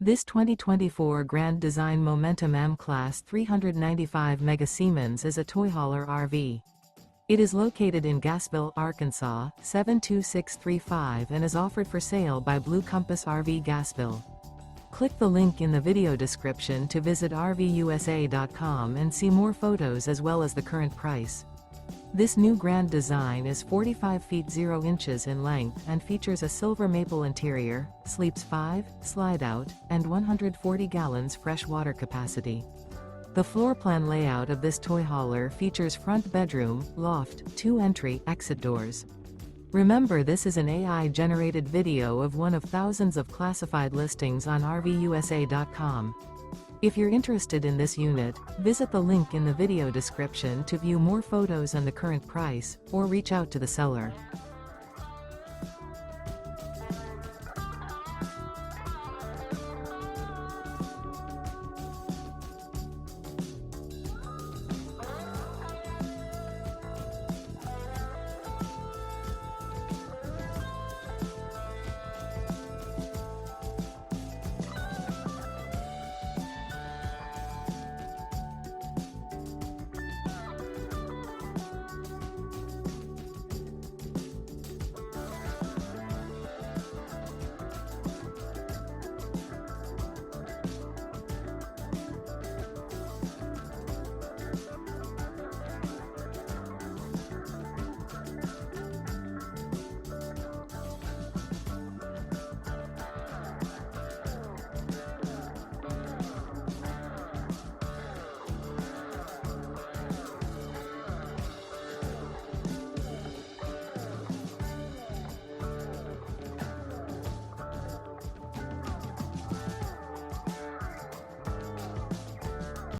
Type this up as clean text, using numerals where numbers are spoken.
This 2024 Grand Design Momentum M-Class 395 Mega Siemens is a toy hauler RV. It is located in Gassville, Arkansas, 72635 and is offered for sale by Blue Compass RV Gassville. Click the link in the video description to visit RVUSA.com and see more photos as well as the current price. This new grand design is 45 feet 0 inches in length and features a silver maple interior, sleeps 5, slide-out, and 140 gallons fresh water capacity. The floor plan layout of this toy hauler features front bedroom, loft, 2 entry, exit doors. Remember, this is an AI-generated video of one of thousands of classified listings on RVUSA.com. If you're interested in this unit, visit the link in the video description to view more photos and the current price, or reach out to the seller.